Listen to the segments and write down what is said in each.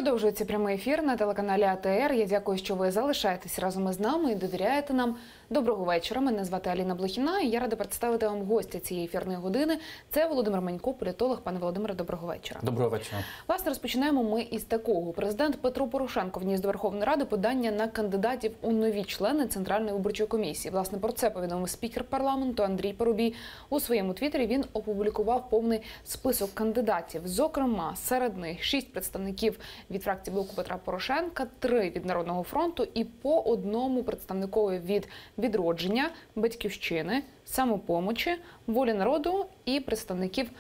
Продовжується прямий ефір на телеканалі АТР. Я дякую, що ви залишаєтесь разом із нами і довіряєте нам. Доброго вечора. Мене звати Аліна Блохіна і я рада представити вам гостя цієї ефірної години. Це Володимир Манько, політолог. Пане Володимире, доброго вечора. Доброго вечора. Власне, розпочинаємо ми із такого. Президент Петро Порошенко вніс до Верховної Ради подання на кандидатів у нові члени Центральної виборчої комісії. Власне, про це повідомив спікер парламенту Андрій Парубій. У своєму твіттері він опублікував повний список кандидатів. Зокрема, серед них 6 представників від фракції Блоку Петра Порошенка, 3 від Народного фронту і по одному представникові від «Відродження», «Батьківщини», «Самопомочі», «Волі народу» і представників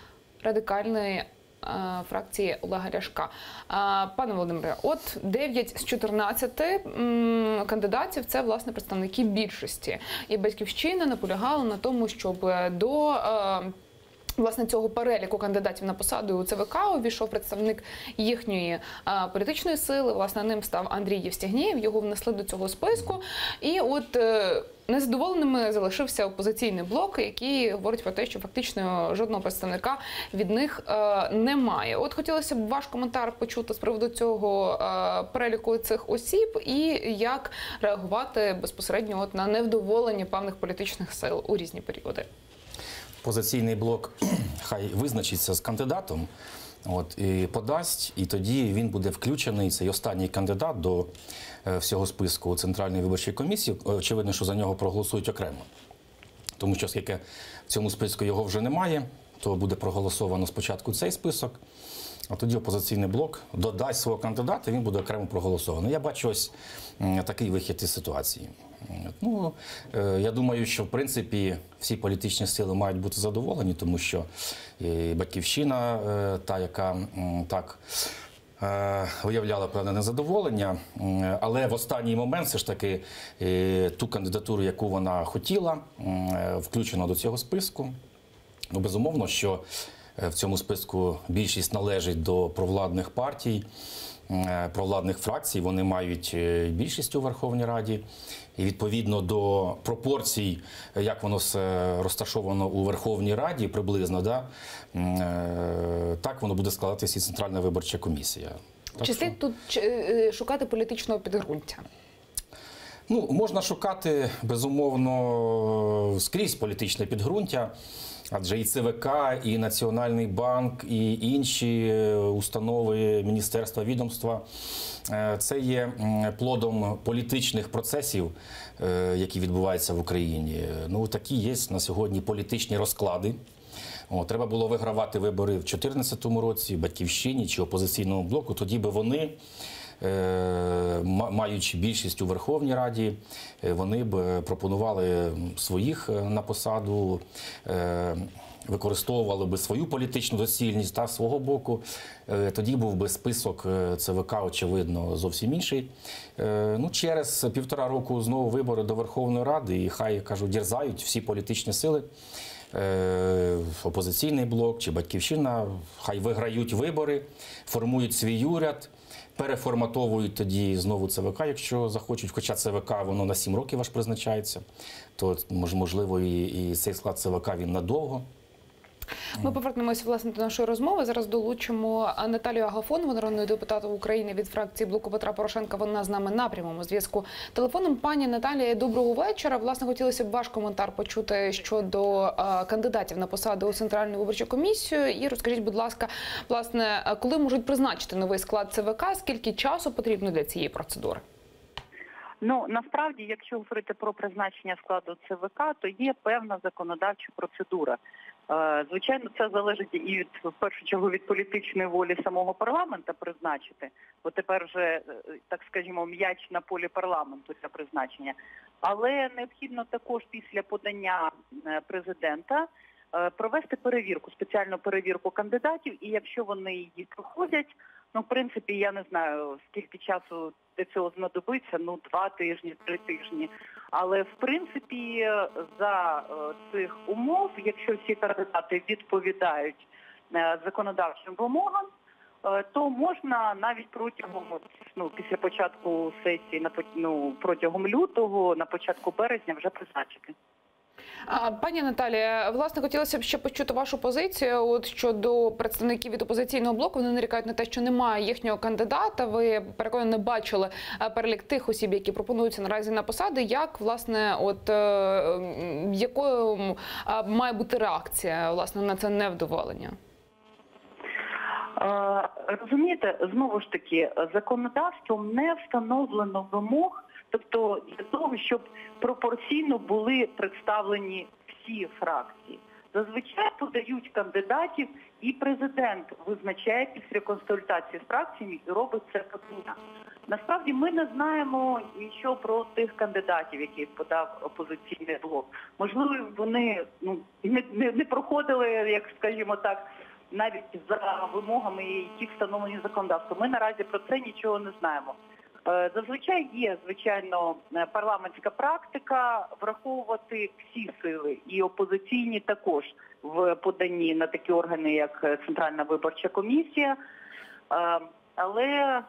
радикальної фракції Олега Ляшка. Пане Володимире, от 9 з 14 кандидатів – це, власне, представники більшості. І «Батьківщина» наполягала на тому, щоб до власне цього переліку кандидатів на посаду у ЦВК увійшов представник їхньої політичної сили. Власне, ним став Андрій Євстігнєєв, його внесли до цього списку. І от незадоволеними залишився опозиційний блок, який говорить про те, що фактично жодного представника від них немає. От хотілося б ваш коментар почути з приводу цього переліку цих осіб і як реагувати безпосередньо от на невдоволення певних політичних сил у різні періоди. Опозиційний блок хай визначиться з кандидатом, і подасть, і тоді він буде включений, цей останній кандидат, до всього списку Центральної виборчої комісії. Очевидно, що за нього проголосують окремо. Тому що, оскільки в цьому списку його вже немає, то буде проголосовано спочатку цей список, а тоді опозиційний блок додасть свого кандидата, і він буде окремо проголосований. Я бачу ось такий вихід із ситуації. Ну, я думаю, що в принципі всі політичні сили мають бути задоволені, тому що «Батьківщина», та, яка так виявляла певне незадоволення, але в останній момент все ж таки ту кандидатуру, яку вона хотіла, включено до цього списку. Ну, безумовно, що в цьому списку більшість належить до провладних партій, провладних фракцій, вони мають більшість у Верховній Раді. І відповідно до пропорцій, як воно розташовано у Верховній Раді, приблизно, так воно буде складатися і Центральна виборча комісія. Чи слід тут шукати політичного підґрунтя? Ну, можна шукати, безумовно, скрізь політичне підґрунтя, адже і ЦВК, і Національний банк, і інші установи, міністерства, відомства – це є плодом політичних процесів, які відбуваються в Україні. Ну, такі є на сьогодні політичні розклади. Треба було вигравати вибори в 2014 році, «Батьківщині» чи опозиційному блоку, тоді би вони, маючи більшість у Верховній Раді, вони б пропонували своїх на посаду, використовували би свою політичну доцільність та свого боку. Тоді був би список ЦВК, очевидно, зовсім інший. Ну, через 1,5 року знову вибори до Верховної Ради, і хай, кажу, дерзають всі політичні сили, опозиційний блок чи «Батьківщина», хай виграють вибори, формують свій уряд, переформатовують тоді знову ЦВК, якщо захочуть, хоча ЦВК воно на 7 років аж призначається, то можливо і цей склад ЦВК він надовго. Ми повернемося, власне, до нашої розмови. Зараз долучимо Наталію Агафонову, народну депутату України від фракції Блоку Петра Порошенка. Вона з нами на прямому зв'язку телефоном. Пані Наталія, доброго вечора. Власне, хотілося б ваш коментар почути щодо кандидатів на посаду у Центральну виборчу комісію. І розкажіть, будь ласка, власне, коли можуть призначити новий склад ЦВК, скільки часу потрібно для цієї процедури? Ну, насправді, якщо говорити про призначення складу ЦВК, то є певна законодавча процедура. Звичайно, це залежить і в першу чергу від політичної волі самого парламента призначити, бо тепер вже, так скажімо, м'яч на полі парламенту для призначення. Але необхідно також після подання президента провести перевірку, спеціальну перевірку кандидатів, і якщо вони її проходять, ну, в принципі, я не знаю, скільки часу для цього знадобиться, 2 тижні, 3 тижні. Але, в принципі, за цих умов, якщо всі кандидати відповідають законодавчим вимогам, то можна навіть протягом, після початку сесії, протягом лютого, на початку березня вже призначити. Пані Наталія, власне, хотілося б ще почути вашу позицію от щодо представників від опозиційного блоку. Вони нарікають на те, що немає їхнього кандидата. Ви, переконані, не бачили перелік тих осіб, які пропонуються наразі на посади. Як, власне, якою має бути реакція, власне, на це невдоволення? Розумієте, знову ж таки, законодавством не встановлено вимог, тобто для того, щоб пропорційно були представлені всі фракції. Зазвичай подають кандидатів, і президент визначає після консультації з фракціями і робить це подання. Насправді ми не знаємо нічого про тих кандидатів, яких подав опозиційний блок. Можливо, вони не проходили, як скажімо так, навіть за вимогами, які встановлені законодавством. Ми наразі про це нічого не знаємо. Зазвичай є, звичайно, парламентська практика враховувати всі сили, і опозиційні також в поданні на такі органи, як Центральна виборча комісія. Але,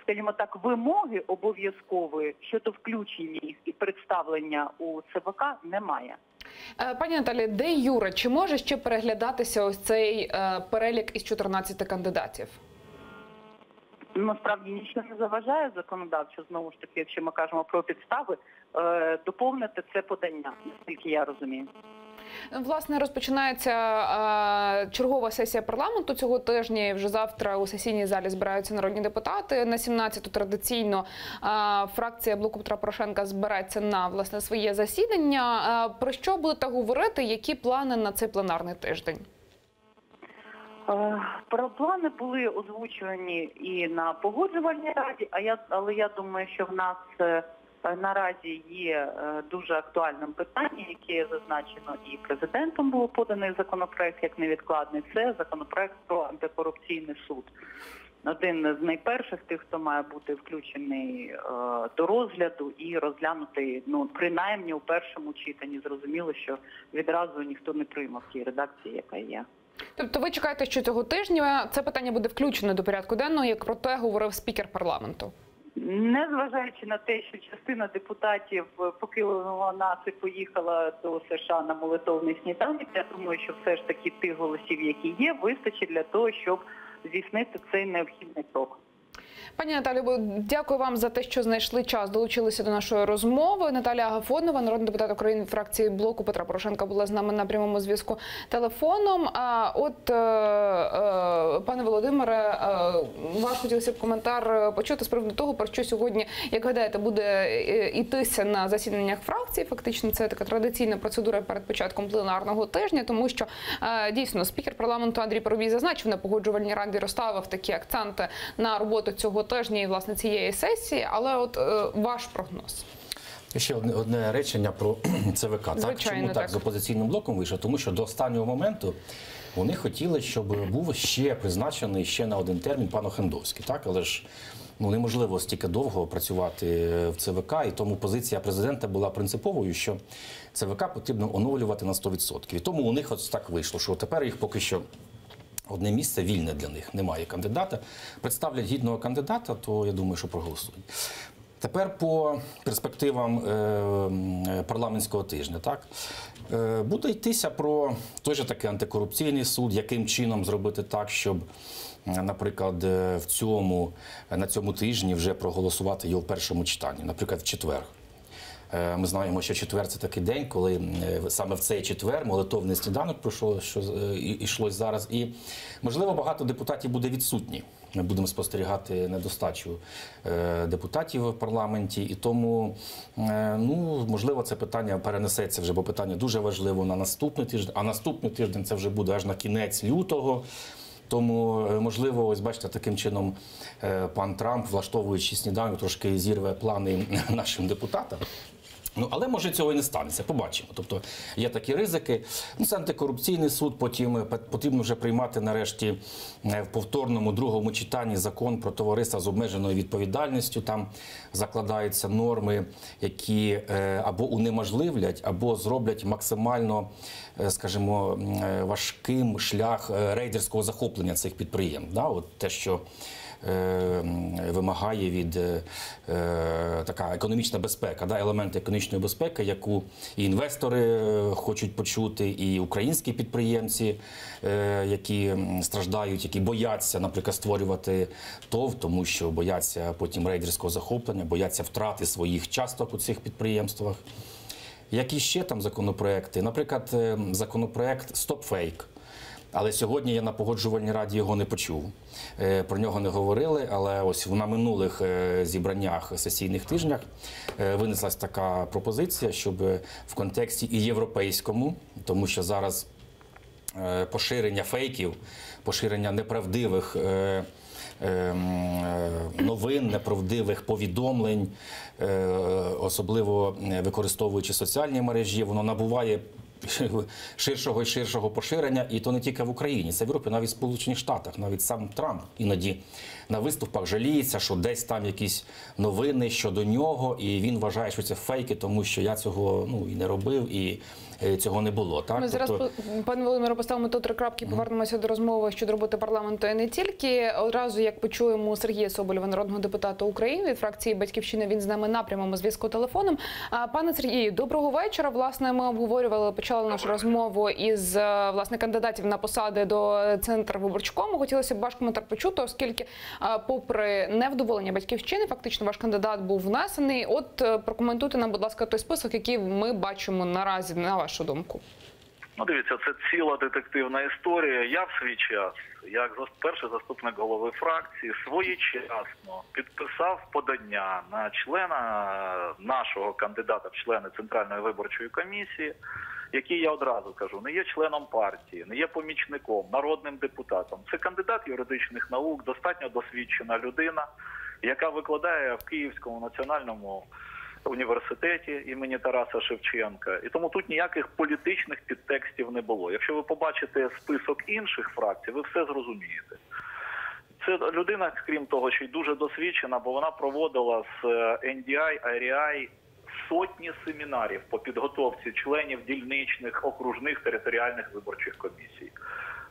скажімо так, вимоги обов'язкової щодо включення їх і представлення у ЦВК немає. Пані Наталі, де юре, чи може ще переглядатися ось цей перелік із 14 кандидатів? Насправді нічого не заважає законодавчо, знову ж таки, якщо ми кажемо про підстави, доповнити це подання, наскільки я розумію. Власне, розпочинається чергова сесія парламенту цього тижня. І вже завтра у сесійній залі збираються народні депутати. На 17-ту традиційно фракція Блоку Петра Порошенка збереться на, власне, своє засідання. Про що будете говорити? Які плани на цей пленарний тиждень? Плани були озвучувані і на погоджувальній раді, але я думаю, що в нас наразі є дуже актуальним питанням, яке зазначено і президентом було поданий законопроект як невідкладний. Це законопроект про антикорупційний суд. Один з найперших тих, хто має бути включений до розгляду і розглянутий, принаймні у першому читанні. Зрозуміло, що відразу ніхто не приймав в тій редакції, яка є. Тобто ви чекаєте, що цього тижня це питання буде включено до порядку денного, як про те говорив спікер парламенту? Незважаючи на те, що частина депутатів покинула нас і поїхала до США на молитовний сніданок, я думаю, що все ж таки тих голосів, які є, вистачить для того, щоб здійснити цей необхідний крок. Пані Наталію, дякую вам за те, що знайшли час, долучилися до нашої розмови. Наталія Агафонова, народний депутат України від фракції Блоку Петра Порошенка, була з нами на прямому зв'язку телефоном. Пане Володимире, ваш хотілося б коментар почути з приводу того, про що сьогодні, як гадаєте, буде йтися на засіданнях фракцій. Фактично, це така традиційна процедура перед початком пленарного тижня, тому що, дійсно, спікер парламенту Андрій Парубій зазначив на погоджувальній раді, розставив такі акценти на роботу цього тижня і, власне, цієї сесії, але ваш прогноз. Ще одне речення про ЦВК. Звичайно, Чому так з опозиційним блоком вийшло? Тому що до останнього моменту вони хотіли, щоб був ще призначений ще на один термін пан Охендовський. Так? Але ж неможливо стільки довго працювати в ЦВК, і тому позиція президента була принциповою, що ЦВК потрібно оновлювати на 100%. І тому у них ось так вийшло, що тепер їх поки що одне місце вільне для них, немає кандидата. Представлять гідного кандидата, то я думаю, що проголосують. Тепер по перспективам парламентського тижня. Так? Буде йтися про той же такий антикорупційний суд, яким чином зробити так, щоб, наприклад, на цьому тижні вже проголосувати його в першому читанні, наприклад, в четвер. Ми знаємо, що четвер – це такий день, коли саме в цей четвер молитовний сніданок пройшов, що йшлось зараз. І, можливо, багато депутатів буде відсутні. Ми будемо спостерігати недостачу депутатів в парламенті. І тому, можливо, це питання перенесеться вже, бо питання дуже важливо на наступний тиждень. А наступний тиждень це вже буде аж на кінець лютого. Тому, можливо, ось бачите, таким чином пан Трамп, влаштовуючи сніданок, трошки зірве плани нашим депутатам. Але, може, цього і не станеться, побачимо. Тобто, є такі ризики. Це антикорупційний суд, потім потрібно вже приймати, нарешті, в повторному другому читанні закон про товариства з обмеженою відповідальністю. Там закладаються норми, які або унеможливлять, або зроблять максимально, скажімо, важким шлях рейдерського захоплення цих підприємств. От те, що вимагає від така економічна безпека, елемент економічної безпеки, яку і інвестори хочуть почути, і українські підприємці, які страждають, які бояться, наприклад, створювати ТОВ, тому що бояться потім рейдерського захоплення, бояться втрати своїх часток у цих підприємствах. Які ще там законопроекти? Наприклад, законопроект «Стоп фейк». Але сьогодні я на Погоджувальній раді його не почув. Про нього не говорили, але ось на минулих зібраннях, сесійних тижнях винеслась така пропозиція, щоб в контексті і європейському, тому що зараз поширення фейків, поширення неправдивих новин, неправдивих повідомлень, особливо використовуючи соціальні мережі, воно набуває ширшого і ширшого поширення, і то не тільки в Україні, це в Європі, навіть в Сполучених Штатах, навіть сам Трамп іноді на виступах жаліється, що десь там якісь новини щодо нього, і він вважає, що це фейки, тому що я цього і не робив, і цього не було. Так? Ми зараз, пане Володимире, поставимо тут 3 крапки, повернемося до розмови щодо роботи парламенту і не тільки. Одразу, як почуємо Сергія Соболєва, народного депутата України від фракції «Батьківщина», він з нами на прямому зв'язку телефоном. Пане Сергію, доброго вечора. Власне, ми обговорювали, почали нашу розмову із, власне, кандидатів на посади до Центрвиборчкому. Хотілося б ваш коментар почути, оскільки, попри невдоволення «Батьківщини», фактично ваш кандидат був внесений. От прокоментуйте нам, будь ласка, той список, який ми бачимо наразі, на вашу думку. Ну, дивіться, це ціла детективна історія. Я в свій час, як перший заступник голови фракції, своєчасно підписав подання на члена нашого кандидата в члени Центральної виборчої комісії, який, я одразу кажу, не є членом партії, не є помічником, народним депутатом. Це кандидат юридичних наук, достатньо досвідчена людина, яка викладає в Київському національному університеті імені Тараса Шевченка. І тому тут ніяких політичних підтекстів не було. Якщо ви побачите список інших фракцій, ви все зрозумієте. Це людина, крім того, що й дуже досвідчена, бо вона проводила з NDI, IRI сотні семінарів по підготовці членів дільничних, окружних, територіальних виборчих комісій.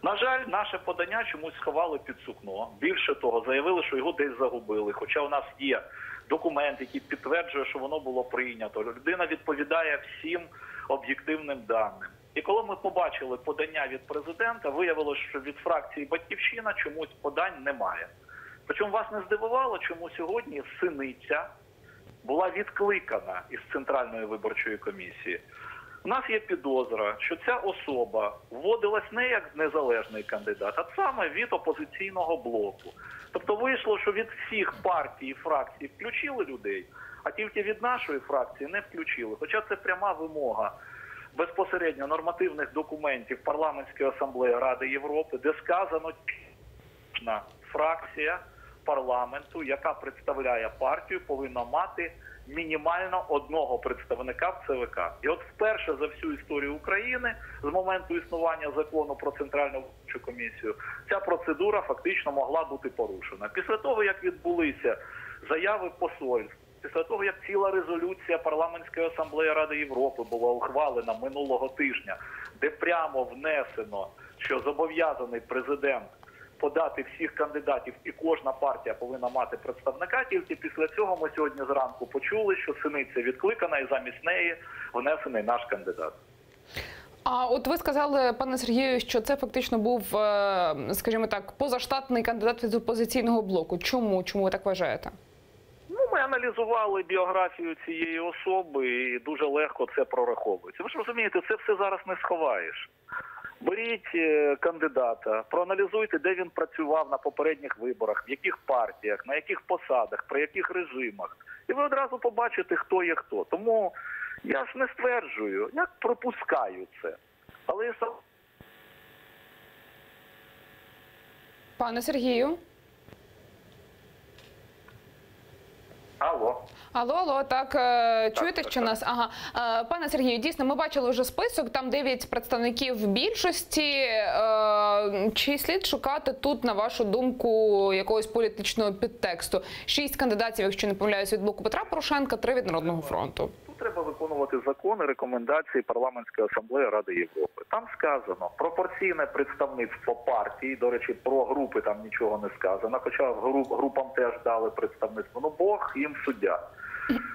На жаль, наше подання чомусь сховали під сукно. Більше того, заявили, що його десь загубили, хоча у нас є документ, який підтверджує, що воно було прийнято. Людина відповідає всім об'єктивним даним. І коли ми побачили подання від президента, виявилося, що від фракції «Батьківщина» чомусь подань немає. Причому вас не здивувало, чому сьогодні Синиця була відкликана із Центральної виборчої комісії. У нас є підозра, що ця особа вводилась не як незалежний кандидат, а саме від опозиційного блоку. Тобто вийшло, що від всіх партій і фракцій включили людей, а тільки від нашої фракції не включили. Хоча це пряма вимога безпосередньо нормативних документів Парламентської асамблеї Ради Європи, де сказано, що фракція парламенту, яка представляє партію, повинна мати мінімально одного представника в ЦВК. І от вперше за всю історію України, з моменту існування закону про Центральну виборчу комісію, ця процедура фактично могла бути порушена. Після того, як відбулися заяви посольств, після того, як ціла резолюція Парламентської асамблеї Ради Європи була ухвалена минулого тижня, де прямо внесено, що зобов'язаний президент подати всіх кандидатів і кожна партія повинна мати представника, тільки після цього ми сьогодні зранку почули, що Синиця відкликана і замість неї внесений наш кандидат. А от ви сказали, пане Сергію, що це фактично був, скажімо так, позаштатний кандидат від опозиційного блоку. Чому? Чому ви так вважаєте? Ми аналізували біографію цієї особи і дуже легко це прораховується. Ви ж розумієте, це все зараз не сховаєш. Беріть кандидата, проаналізуйте, де він працював на попередніх виборах, в яких партіях, на яких посадах, при яких режимах. І ви одразу побачите, хто є хто. Тому я ж не стверджую, я припускаю це. Але я сам... Пане Сергію? Алло. Алло, так, чуєте, що нас? Ага. Пане Сергію, дійсно, ми бачили вже список, там 9 представників більшості. Чи слід шукати тут, на вашу думку, якогось політичного підтексту? 6 кандидатів, якщо не помиляюсь, від блоку Петра Порошенка, 3 від Народного фронту. Тут треба виконувати виконувати закони, рекомендації Парламентської асамблеї Ради Європи. Там сказано пропорційне представництво партії, до речі, про групи там нічого не сказано, хоча групам теж дали представництво, ну Бог їм суддя.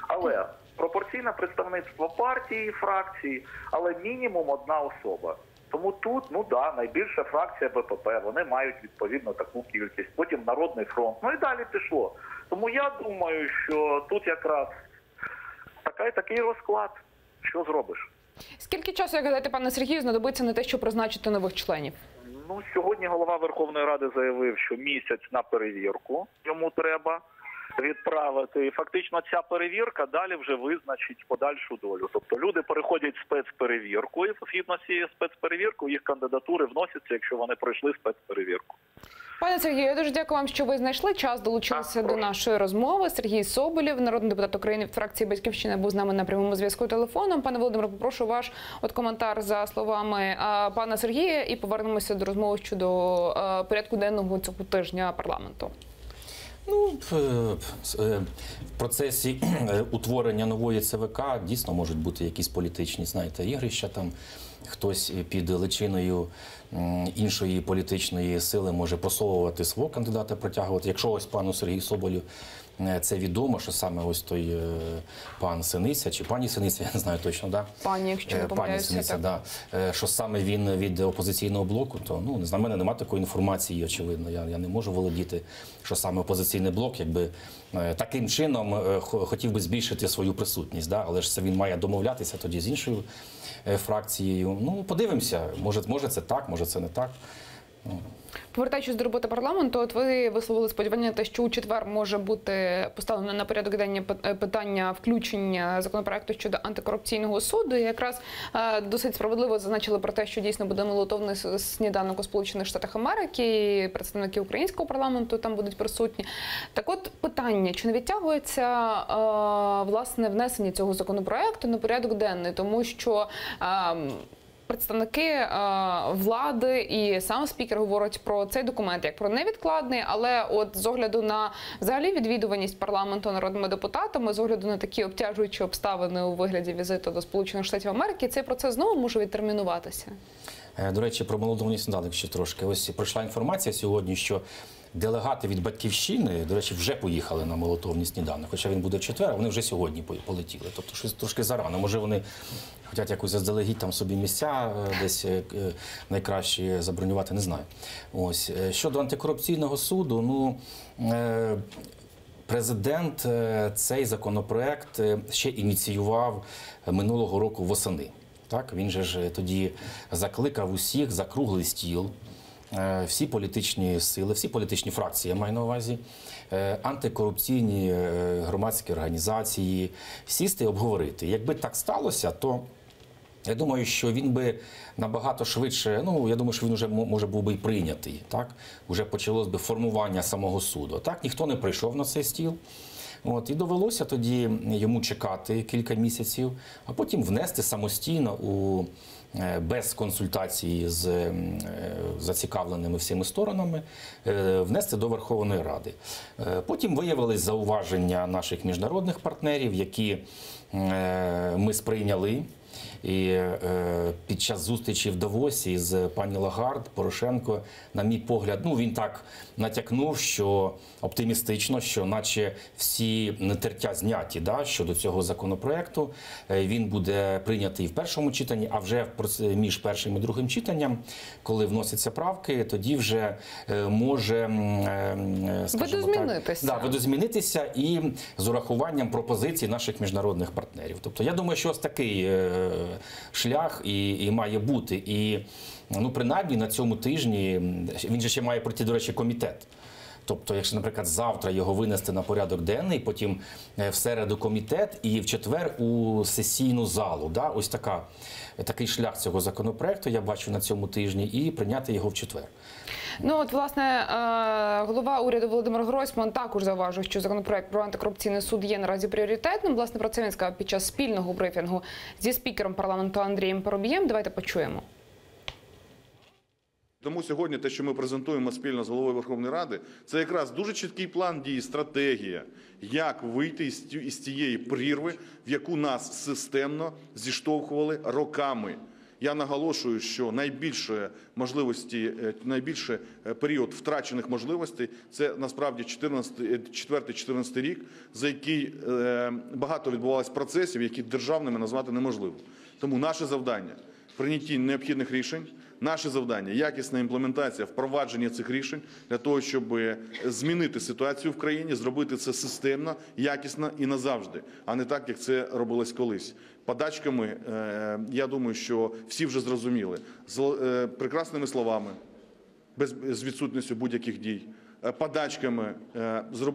Але пропорційне представництво партії, фракції, але мінімум одна особа. Тому тут, найбільша фракція БПП, вони мають відповідно таку кількість. Потім Народний фронт. Ну і далі пішло. Тому я думаю, що тут якраз такий розклад. Що зробиш? Скільки часу, як гадаєте, пане Сергію, знадобиться на те, щоб призначити нових членів? Сьогодні голова Верховної Ради заявив, що місяць на перевірку йому треба відправити. І фактично ця перевірка далі вже визначить подальшу долю. Тобто люди переходять спецперевірку, і згідно з цією спецперевіркою їх кандидатури вносяться, якщо вони пройшли спецперевірку. Пане Сергію, я дуже дякую вам, що ви знайшли час, долучилися до нашої розмови. Сергій Соболєв, народний депутат України від фракції «Батьківщина», був з нами на прямому зв'язку телефоном. Пане Володимире, попрошу ваш коментар за словами пана Сергія і повернемося до розмови щодо порядку денного цього тижня парламенту. В процесі утворення нової ЦВК дійсно можуть бути якісь політичні, ігрища там. Хтось під личиною іншої політичної сили може просовувати свого кандидата, протягувати. Якщо ось пану Сергію Соболєву це відомо, що саме ось той пан Синиця, чи пані Синиця, я не знаю точно, да? Пані, якщо не помиляюся, пані Синиця, да. Що саме він від опозиційного блоку, то, не знаю, в мене немає такої інформації, очевидно, я не можу володіти, що саме опозиційний блок, якби таким чином хотів би збільшити свою присутність, да? Але ж це він має домовлятися тоді з іншою фракцією. Подивимося, може це так, може це не так. Повертаючись до роботи парламенту, от ви висловили сподівання на те, що у четвер може бути поставлено на порядок денний питання включення законопроекту щодо антикорупційного суду. І якраз досить справедливо зазначили про те, що дійсно буде молитовний сніданок у Сполучених Штатах Америки, і представники українського парламенту там будуть присутні. Так от питання, чи не відтягується власне внесення цього законопроекту на порядок денний, тому що представники влади і сам спікер говорять про цей документ як про невідкладний, але от з огляду на взагалі відвідуваність парламенту народними депутатами, з огляду на такі обтяжуючі обставини у вигляді візиту до Сполучених Штатів Америки, цей процес знову може відтермінуватися. До речі, про молодовний сніданок ще трошки. Ось пройшла інформація сьогодні, що делегати від «Батьківщини», до речі, вже поїхали на молитовний сніданок, хоча він буде в четвер, а вони вже сьогодні полетіли. Тобто щось трошки зарано. Може вони хочуть якось заздалегідь там собі місця десь найкраще забронювати, не знаю. Ось. Щодо антикорупційного суду, президент цей законопроект ще ініціював минулого року восени. Так? Він же ж тоді закликав усіх за круглий стіл, всі політичні сили, всі політичні фракції, я маю на увазі, антикорупційні громадські організації, сісти і обговорити. Якби так сталося, то я думаю, що він би набагато швидше, я думаю, що він вже може був би і прийнятий, так? Уже почалось би формування самого суду. Так, ніхто не прийшов на цей стіл. І довелося тоді йому чекати кілька місяців, а потім внести самостійно без консультації з зацікавленими всіми сторонами, внести до Верховної Ради. Потім виявились зауваження наших міжнародних партнерів, які ми сприйняли. І під час зустрічі в Давосі з пані Лагард Порошенко, на мій погляд, він так натякнув, що оптимістично, що наче всі тертя зняті щодо цього законопроекту. Він буде прийнятий в першому читанні, а вже між першим і другим читанням, коли вносяться правки, тоді вже може, видозмінитися і з урахуванням пропозицій наших міжнародних партнерів. Тобто я думаю, що ось такий шлях і має бути. І принаймні на цьому тижні, він же ще має пройти, до речі, комітет. Тобто, якщо, наприклад, завтра його винести на порядок денний, потім в середу комітет і в четвер у сесійну залу. Ось такий шлях цього законопроекту я бачу на цьому тижні, і прийняти його в четвер. Власне, голова уряду Володимир Гройсман також зауважив, що законопроект про антикорупційний суд є наразі пріоритетним. Власне, про це він сказав під час спільного брифінгу зі спікером парламенту Андрієм Парубієм. Давайте почуємо. Тому сьогодні те, що ми презентуємо спільно з головою Верховної Ради, це якраз дуже чіткий план дій, стратегія, як вийти із тієї прірви, в яку нас системно зіштовхували роками. Я наголошую, що найбільше період втрачених можливостей – це насправді 4-14 рік, за який багато відбувалося процесів, які державними назвати неможливо. Тому наше завдання – прийняття необхідних рішень, наше завдання – якісна імплементація, впровадження цих рішень для того, щоб змінити ситуацію в країні, зробити це системно, якісно і назавжди, а не так, як це робилось колись. Подачками, я думаю, що всі вже зрозуміли, з прекрасними словами, з відсутністю будь-яких дій, подачками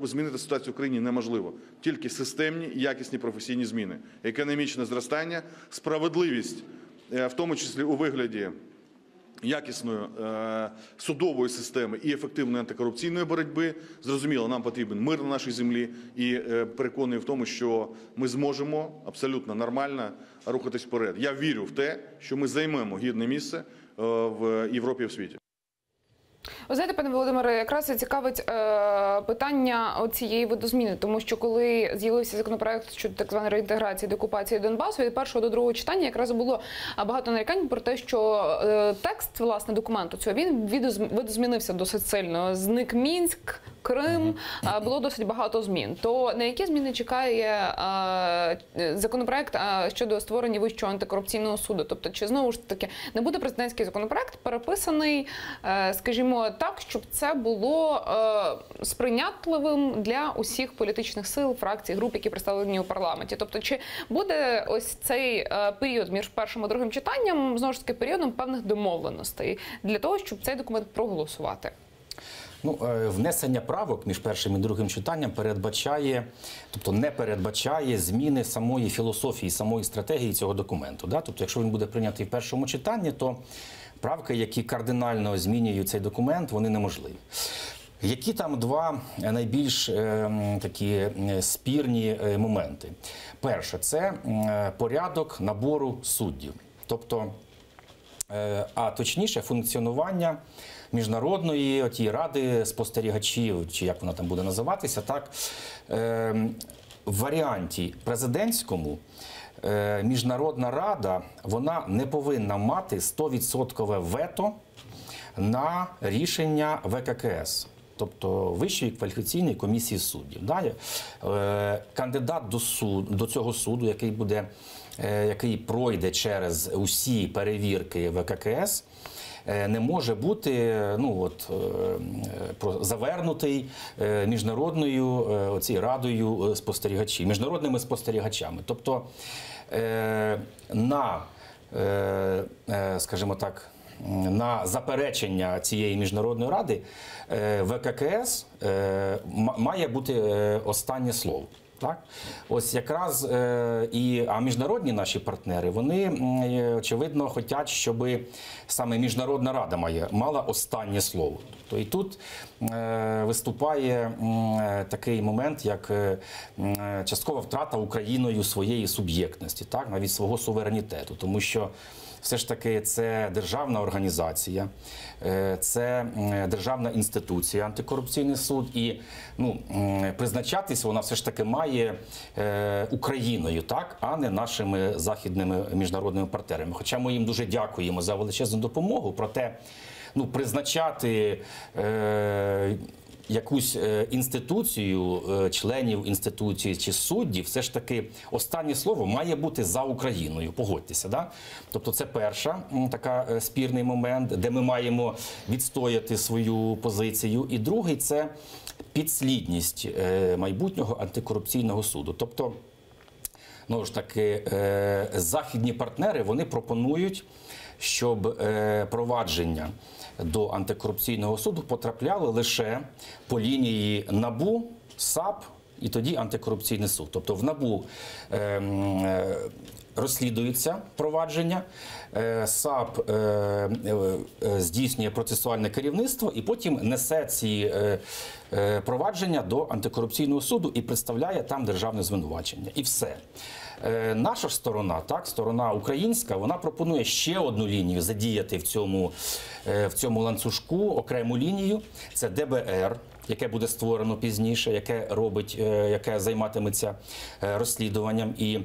змінити ситуацію в країні неможливо. Тільки системні, якісні професійні зміни. Економічне зростання, справедливість, в тому числі у вигляді якісної судової системи і ефективної антикорупційної боротьби. Зрозуміло, нам потрібен мир на нашій землі і переконаний в тому, що ми зможемо абсолютно нормально рухатись вперед. Я вірю в те, що ми займемо гідне місце в Європі і в світі. Ви знаєте, пане Володимире, якраз і цікавить питання цієї видозміни, тому що коли з'явився законопроект щодо так званої реінтеграції, деокупації Донбасу, від першого до другого читання якраз було багато нарікань про те, що текст, власне, документу цього, він видозмінився досить сильно. Зник Мінськ, Крим, було досить багато змін. То на які зміни чекає законопроект щодо створення Вищого антикорупційного суду? Тобто, чи знову ж таки не буде президентський законопроект переписаний, скажімо так, щоб це було сприйнятливим для усіх політичних сил, фракцій, груп, які представлені у парламенті? Тобто, чи буде ось цей період між першим і другим читанням, знову ж таки, періодом певних домовленостей для того, щоб цей документ проголосувати? Внесення правок між першим і другим читанням не передбачає зміни самої філософії, самої стратегії цього документу. Тобто, якщо він буде прийнятий в першому читанні, то правки, які кардинально змінюють цей документ, вони неможливі. Які там два найбільш такі спірні моменти? Перше, це порядок набору суддів. Тобто, а точніше, функціонування міжнародної ради спостерігачів, чи як вона там буде називатися, так, в варіанті президентському міжнародна рада, вона не повинна мати 100% вето на рішення ВККС, тобто Вищої кваліфікаційної комісії суддів. Далі кандидат до цього суду, який пройде через усі перевірки ВККС, не може бути завернутий міжнародною радою спостерігачів, міжнародними спостерігачами. Тобто скажімо так, на заперечення цієї міжнародної ради ВККС має бути останнє слово. Так? Ось якраз а міжнародні наші партнери, вони, очевидно, хочуть, щоб саме Міжнародна рада мала останнє слово. Тобто і тут виступає такий момент, як часткова втрата Україною своєї суб'єктності, так? Навіть свого суверенітету, тому що все ж таки це державна організація, це державна інституція, антикорупційний суд, і призначатись вона все ж таки має Україною, так, а не нашими західними міжнародними партнерами. Хоча ми їм дуже дякуємо за величезну допомогу, проте призначати якусь інституцію, членів інституції чи суддів, все ж таки останнє слово має бути за Україною, погодьтеся. Да? Тобто це перша така спірний момент, де ми маємо відстояти свою позицію. І другий – це підслідність майбутнього антикорупційного суду. Тобто, знову ж таки, західні партнери, вони пропонують, щоб провадження до антикорупційного суду потрапляли лише по лінії НАБУ, САП і тоді антикорупційний суд. Тобто в НАБУ розслідується провадження, САП здійснює процесуальне керівництво і потім несе ці провадження до антикорупційного суду і представляє там державне звинувачення. І все. Наша ж сторона, сторона українська, вона пропонує ще одну лінію задіяти в цьому ланцюжку, окрему лінію. Це ДБР, яке буде створено пізніше, яке займатиметься розслідуванням і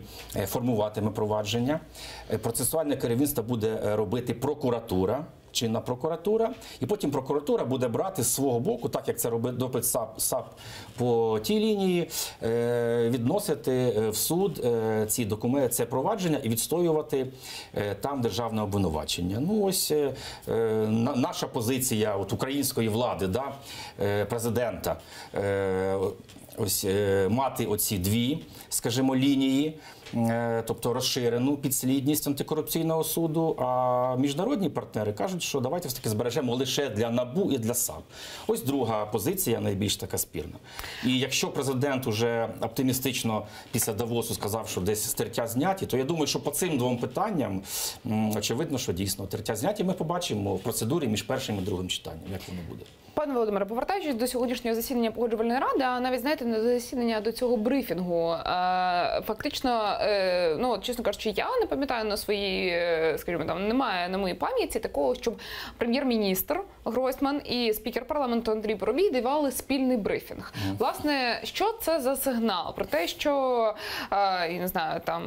формуватиме провадження. Процесуальне керівництво буде робити прокуратура, чинна прокуратура, і потім прокуратура буде брати з свого боку, так як це робить допит САП по тій лінії, відносити в суд ці документи, це провадження і відстоювати там державне обвинувачення. Ну ось наша позиція української влади, президента, ось мати оці дві, скажімо, лінії, тобто розширену підслідність антикорупційного суду, а міжнародні партнери кажуть, що давайте все-таки збережемо лише для НАБУ і для САП. Ось друга позиція, найбільш така спірна. І якщо президент уже оптимістично після Давосу сказав, що десь стертя зняті, то я думаю, що по цим двом питанням очевидно, що дійсно стертя зняті, ми побачимо в процедурі між першим і другим читанням, як воно буде. Пане Володимире, повертаючись до сьогоднішнього засідання Погоджувальної ради, а навіть, знаєте, не до засідання, до цього брифінгу, фактично, ну, чесно кажучи, я не пам'ятаю на своїй, скажімо, там, немає на моїй пам'яті такого, щоб прем'єр-міністр Гройсман і спікер парламенту Андрій Парубій давали спільний брифінг. Власне, що це за сигнал? Про те, що, я не знаю, там,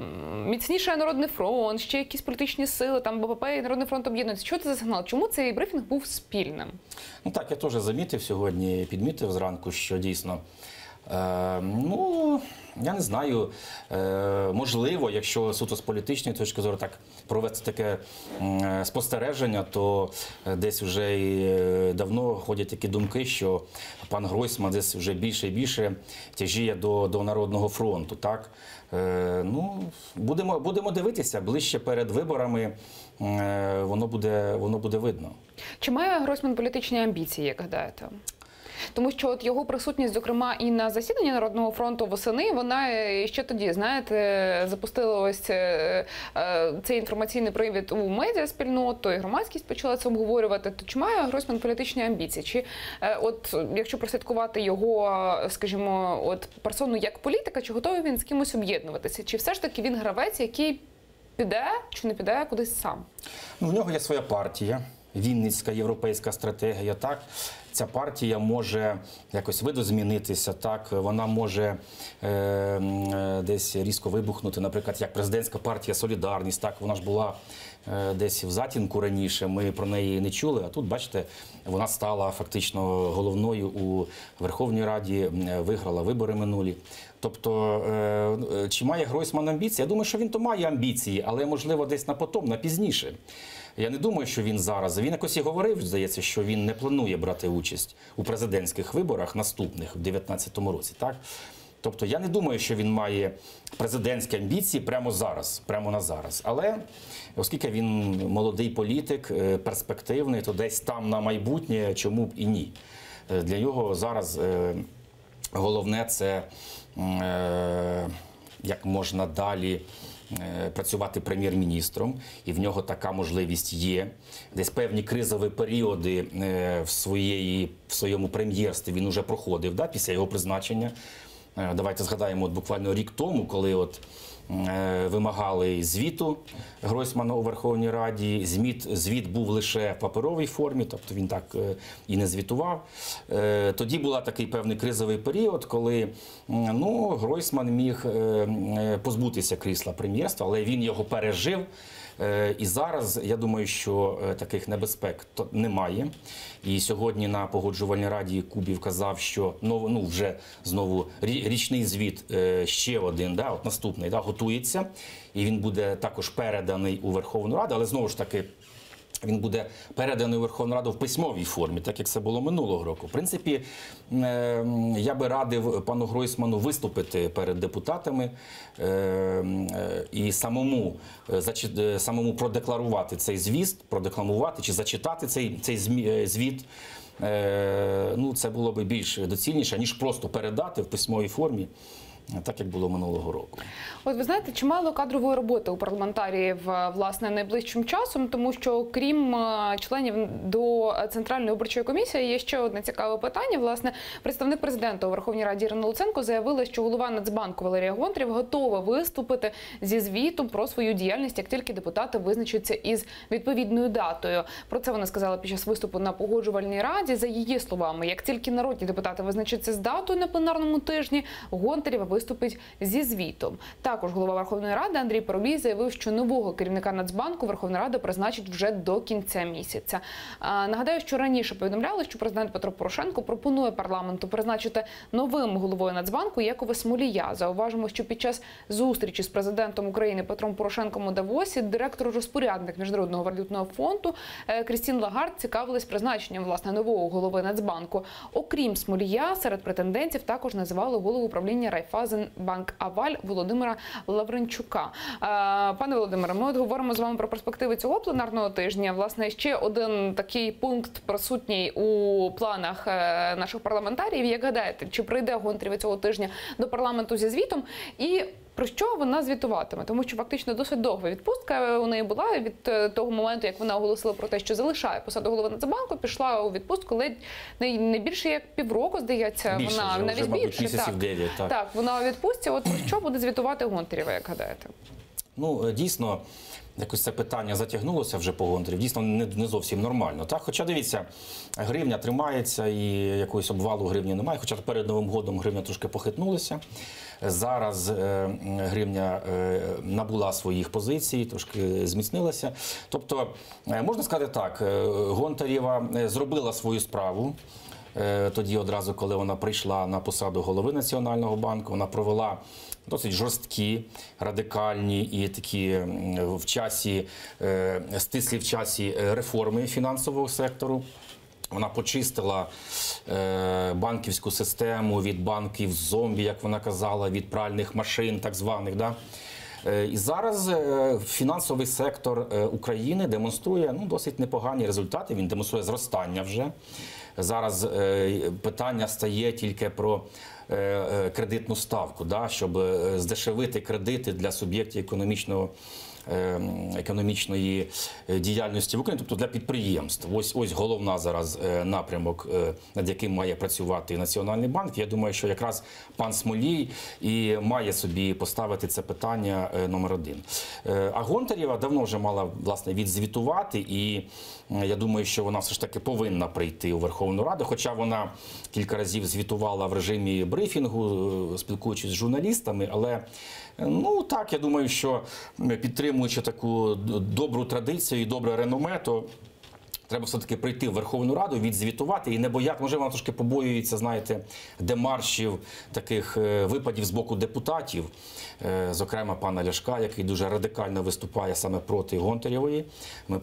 міцніше Народний фронт, ще якісь політичні сили, там, БПП і Народний фронт об'єднуються. Що це за сигнал? Чому цей брифінг був спільним? Ну так, я теж замітив сьогодні, підмітив зранку, що дійсно, ну, я не знаю, можливо, якщо суто з політичної точки зору так провести таке спостереження, то десь вже і давно ходять такі думки, що пан Гройсман десь вже більше і більше тяжіє до Народного фронту, так? Ну, будемо дивитися, ближче перед виборами воно буде видно. Чи має Гройсман політичні амбіції, як гадаєте? Тому що от його присутність, зокрема, і на засіданні Народного фронту восени, вона ще тоді, знаєте, запустила ось цей інформаційний привід у медіаспільноту, і громадськість почала це обговорювати. То чи має Гройсман політичні амбіції? Чи от, якщо прослідкувати його, скажімо, от персону як політика, чи готовий він з кимось об'єднуватися? Чи все ж таки він гравець, який піде чи не піде кудись сам? Ну, в нього є своя партія. Вінницька європейська стратегія, так, ця партія може якось видозмінитися, так, вона може десь різко вибухнути, наприклад, як президентська партія «Солідарність», так, вона ж була десь в затінку раніше, ми про неї не чули, а тут, бачите, вона стала фактично головною у Верховній Раді, виграла вибори минулі. Тобто, чи має Гройсман амбіції? Я думаю, що він то має амбіції, але, можливо, десь на потом, на пізніше. Я не думаю, що він зараз. Він якось і говорив, здається, що він не планує брати участь у президентських виборах наступних в 2019 році. Так? Тобто я не думаю, що він має президентські амбіції прямо зараз, прямо на зараз. Але оскільки він молодий політик, перспективний, то десь там на майбутнє, чому б і ні. Для нього зараз головне це як можна далі працювати прем'єр-міністром, і в нього така можливість є. Десь певні кризові періоди в своєму прем'єрстві він уже проходив, да, після його призначення. Давайте згадаємо, от буквально рік тому, коли от вимагали звіту Гройсмана у Верховній Раді. Звіт був лише в паперовій формі, тобто він так і не звітував. Тоді був такий певний кризовий період, коли Гройсман міг позбутися крісла прем'єрства, але він його пережив. І зараз, я думаю, що таких небезпек немає. І сьогодні на Погоджувальній раді Кубів казав, що вже знову річний звіт ще один, от наступний, готується. І він буде також переданий у Верховну Раду, але знову ж таки, він буде переданий у Верховну Раду в письмовій формі, так як це було минулого року. В принципі, я би радив пану Гройсману виступити перед депутатами і самому продекларувати цей звіт, продекламувати чи зачитати цей звіт. ну, це було б більш доцільніше, ніж просто передати в письмовій формі, так як було минулого року. От ви знаєте, чимало кадрової роботи у парламентаріїв, власне, найближчим часом, тому що крім членів до Центральної виборчої комісії є ще одне цікаве питання. Власне, представник президента у Верховній Раді Ірина Луценко заявила, що голова Нацбанку Валерія Гонтарєва готова виступити зі звітом про свою діяльність, як тільки депутати визначаться із відповідною датою. Про це вона сказала під час виступу на Погоджувальній раді. За її словами, як тільки народні депутати визначаться з датою на пленарному тижні, Гонтарєва виступить зі звітом. Також голова Верховної Ради Андрій Парубій заявив, що нового керівника Нацбанку Верховна Рада призначить вже до кінця місяця. Нагадаю, що раніше повідомляли, що президент Петро Порошенко пропонує парламенту призначити новим головою Нацбанку Якова Смолія. Зауважимо, що під час зустрічі з президентом України Петром Порошенком у Давосі директор-розпорядник Міжнародного валютного фонду Крістін Лагард цікавилась призначенням, власне, нового голови Нацбанку. Окрім Смолія, серед претендентів також називали голову управління Райфайзенбанк Аваль Володимира Лавренчука. Пане Володимире, ми от говоримо з вами про перспективи цього пленарного тижня. Власне, ще один такий пункт присутній у планах наших парламентаріїв. Як гадаєте, чи прийде Гонтарєва цього тижня до парламенту зі звітом і про що вона звітуватиме? Тому що фактично досить довга відпустка у неї була від того моменту, як вона оголосила про те, що залишає посаду голови Нацбанку, пішла у відпустку ледь не більше як півроку, здається. Більше, вона вже, навіть мабуть, більше. місяців 9. Так, вона у відпустці. От про що буде звітувати Гонтарєва, як гадаєте? Ну, дійсно, якось це питання затягнулося вже по Гонтарєві. Дійсно, не зовсім нормально. Так? Хоча, дивіться, гривня тримається і якогось обвалу гривні немає. Хоча перед Новим годом гривня трошки похитнулася. Зараз гривня набула своїх позицій, трошки зміцнилася. Тобто, можна сказати так, Гонтарєва зробила свою справу. Тоді одразу, коли вона прийшла на посаду голови Національного банку, вона провела досить жорсткі, радикальні і такі в часі, стислі в часі реформи фінансового сектору. Вона почистила банківську систему від банків зомбі, як вона казала, від пральних машин так званих. Да? І зараз фінансовий сектор України демонструє досить непогані результати, він демонструє зростання вже. Зараз питання стає тільки про кредитну ставку, да, щоб здешевити кредити для суб'єктів економічної діяльності в Україні, тобто для підприємств. Ось головна зараз напрямок, над яким має працювати Національний банк. Я думаю, що якраз пан Смолій і має собі поставити це питання номер один. А Гонтарєва давно вже мала, власне, відзвітувати, і я думаю, що вона все ж таки повинна прийти у Верховну Раду, хоча вона кілька разів звітувала в режимі брифінгу, спілкуючись з журналістами, але так, я думаю, що підтримуючи таку добру традицію і добре реноме, то треба все-таки прийти в Верховну Раду, відзвітувати і не бояти. Може, вона трошки побоюється, знаєте, демаршів, таких випадів з боку депутатів, зокрема пана Ляшка, який дуже радикально виступає саме проти Гонтарєвої. Ми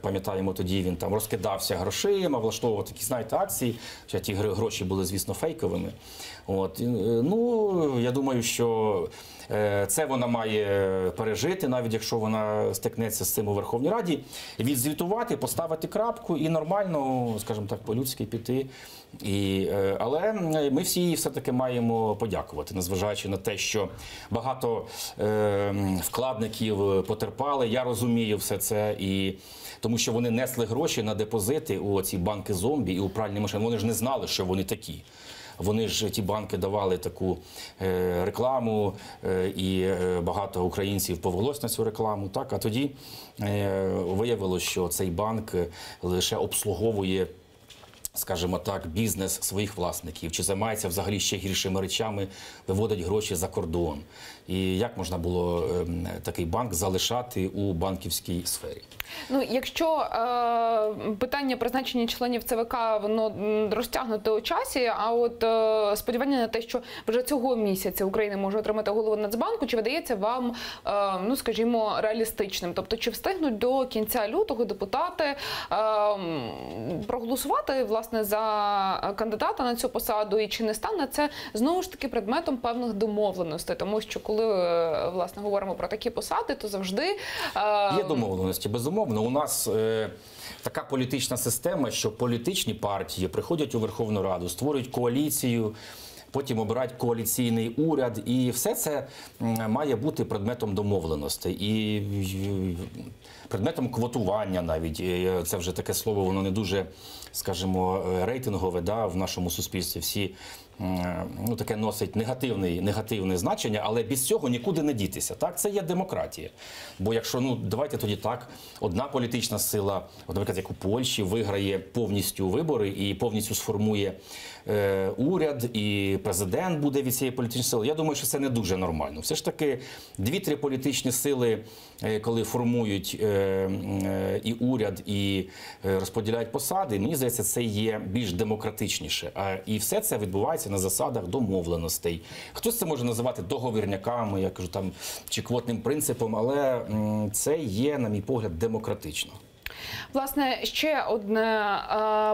пам'ятаємо, тоді він там розкидався грошима, влаштовував такі, знаєте, акції, хоча ті гроші були, звісно, фейковими. Я думаю, що це вона має пережити, навіть якщо вона стикнеться з цим у Верховній Раді, відзвітувати, поставити крапку і нормально, скажімо так, по-людськи піти. Але ми всі їй все-таки маємо подякувати, незважаючи на те, що багато вкладників потерпали. Я розумію все це, тому що вони несли гроші на депозити у ці банки зомбі і у пральні машини. Вони ж не знали, що вони такі. Вони ж, ті банки, давали таку рекламу, і багато українців повелось на цю рекламу. Так? А тоді виявилося, що цей банк лише обслуговує, скажімо так, бізнес своїх власників, чи займається взагалі ще гіршими речами, виводить гроші за кордон. І як можна було такий банк залишати у банківській сфері? Якщо питання призначення членів ЦВК, воно розтягнуте у часі, а от сподівання на те, що вже цього місяця Україна може отримати голову Нацбанку, чи видається вам, скажімо, реалістичним? Тобто, чи встигнуть до кінця лютого депутати проголосувати, власне, власне, за кандидата на цю посаду, і чи не стане це знову ж таки предметом певних домовленостей? Тому що коли, власне, говоримо про такі посади, то завжди... Є домовленості, безумовно. У нас така політична система, що політичні партії приходять у Верховну Раду, створюють коаліцію, потім обирають коаліційний уряд, і все це має бути предметом домовленостей. І предметом квотування навіть. Це вже таке слово, воно не дуже, скажімо, рейтингове, да, в нашому суспільстві. Всі таке носить негативне значення, але без цього нікуди не дітися. Так, це є демократія. Бо якщо, давайте тоді так, одна політична сила, наприклад, як у Польщі, виграє повністю вибори і повністю сформує уряд, і президент буде від цієї політичної сили. Я думаю, що це не дуже нормально. Все ж таки, 2-3 політичні сили, коли формують і уряд, і розподіляють посади, мені здається, це є більш демократичніше. І все це відбувається на засадах домовленостей. Хтось це може називати договірняками, я кажу, там, чи квотним принципом, але це є, на мій погляд, демократично. Власне, ще одне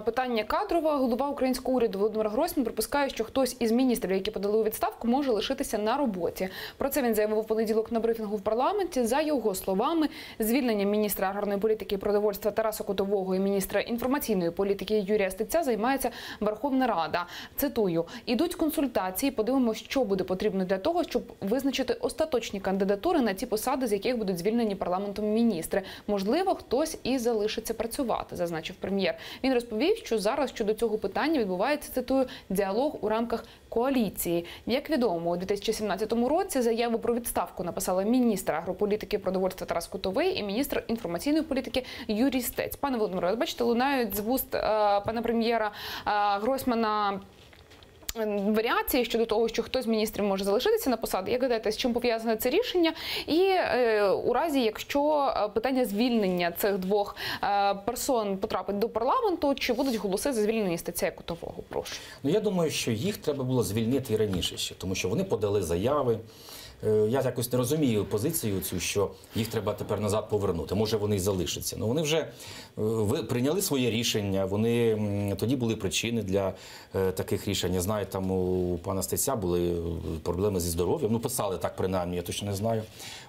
питання кадрове. Голова українського уряду Володимир Гройсман припускає, що хтось із міністрів, які подали у відставку, може лишитися на роботі. Про це він заявив у понеділок на брифінгу в парламенті. За його словами, звільнення міністра аграрної політики і продовольства Тараса Кутового і міністра інформаційної політики Юрія Стеця займається Верховна Рада. Цитую: «Ідуть консультації, подивимося, що буде потрібно для того, щоб визначити остаточні кандидатури на ті посади, з яких будуть звільнені парламентом міністри. Можливо, хтось і залишиться працювати», зазначив прем'єр. Він розповів, що зараз щодо цього питання відбувається, цитую, «діалог у рамках коаліції». Як відомо, у 2017 році заяву про відставку написали міністр агрополітики і продовольства Тарас Кутовий і міністр інформаційної політики Юрій Стець. Пане Володимире, от бачите, лунають з вуст пана прем'єра Гройсмана варіації щодо того, що хтось з міністрів може залишитися на посаді. Як гадаєте, з чим пов'язане це рішення? І у разі, якщо питання звільнення цих двох персон потрапить до парламенту, чи будуть голоси за звільнення Стеця і Кутового? Прошу. Я думаю, що їх треба було звільнити і раніше ще, тому що вони подали заяви. Я якось не розумію позицію цю, що їх треба тепер назад повернути. Може, вони й залишаться. Вони вже прийняли своє рішення, вони тоді були причини для таких рішень. Я знаю, там у пана Стеця були проблеми зі здоров'ям. Писали так принаймні, я точно не знаю.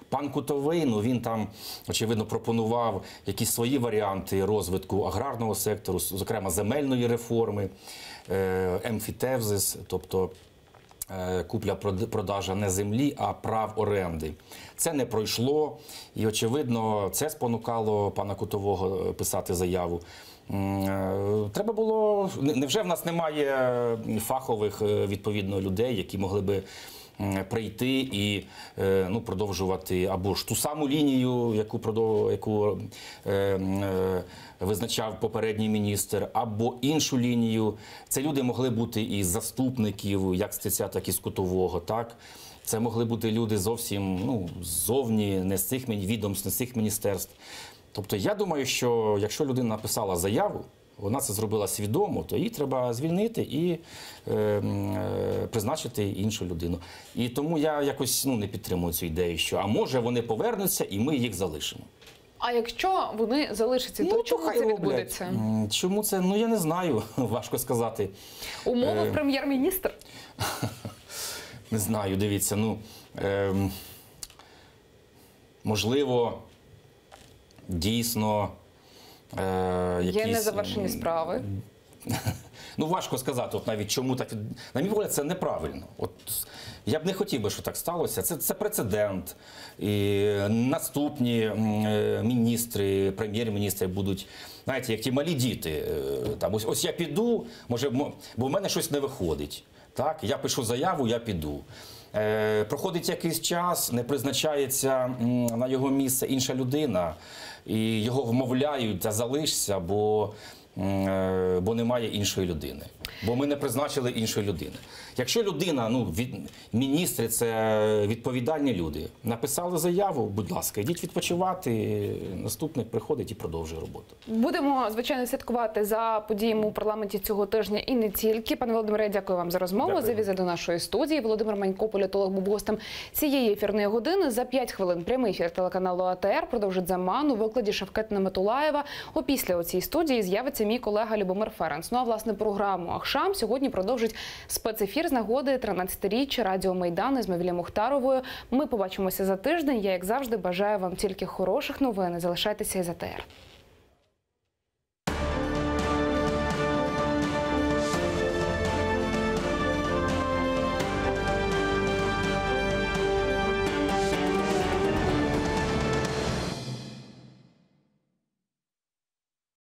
Пан Кутовий, він там, очевидно, пропонував якісь свої варіанти розвитку аграрного сектору, зокрема земельної реформи, емфітевзис, тобто купля-продажа не землі, а прав оренди. Це не пройшло, і, очевидно, це спонукало пана Кутового писати заяву. Треба було... Невже в нас немає фахових, відповідно, людей, які могли би прийти і продовжувати або ж ту саму лінію, яку визначав попередній міністр, або іншу лінію. Це люди могли бути і заступників, як Стеця, так і з Кутового, так? Це могли бути люди зовсім ззовні, не з цих відомств, не з цих міністерств. Тобто я думаю, що якщо людина написала заяву, вона це зробила свідомо, то її треба звільнити і призначити іншу людину. І тому я якось не підтримую цю ідею, що а може вони повернуться і ми їх залишимо. А якщо вони залишаться, то чому це відбудеться? Чому це? Я не знаю, важко сказати. Умовив прем'єр-міністр? Не знаю, дивіться, можливо, дійсно, є незавершені справи. Важко сказати, навіть чому так. На мій погляд, це неправильно. Я б не хотів би, що так сталося. Це прецедент. І наступні міністри, прем'єр-міністри будуть, знаєте, як ті малі діти. Ось я піду, бо в мене щось не виходить. Так? Я пишу заяву, я піду. Проходить якийсь час, не призначається на його місце інша людина, і його вмовляють, та залишся, бо немає іншої людини. Бо ми не призначили іншої людини. Якщо людина, міністри – це відповідальні люди, написали заяву, будь ласка, йдіть відпочивати, наступник приходить і продовжує роботу. Будемо, звичайно, слідкувати за подіями у парламенті цього тижня і не тільки. Пане Володимире, дякую вам за розмову, дякую. За візит до нашої студії. Володимир Манько, політолог, був гостем цієї ефірної години. За 5 хвилин прямий ефір телеканалу АТР продовжить «Заман» у викладі Шавкета Метулаєва. Опісля у цій студії з'явиться мій колега Любомир Ференц. Ну а власне програму «Ахшам» сьогодні продовжить спецефір з нагоди 13-річчя Радіо Майдану з Мевлі Мухтаровою. Ми побачимося за тиждень. Я, як завжди, бажаю вам тільки хороших новин. Залишайтеся із АТР.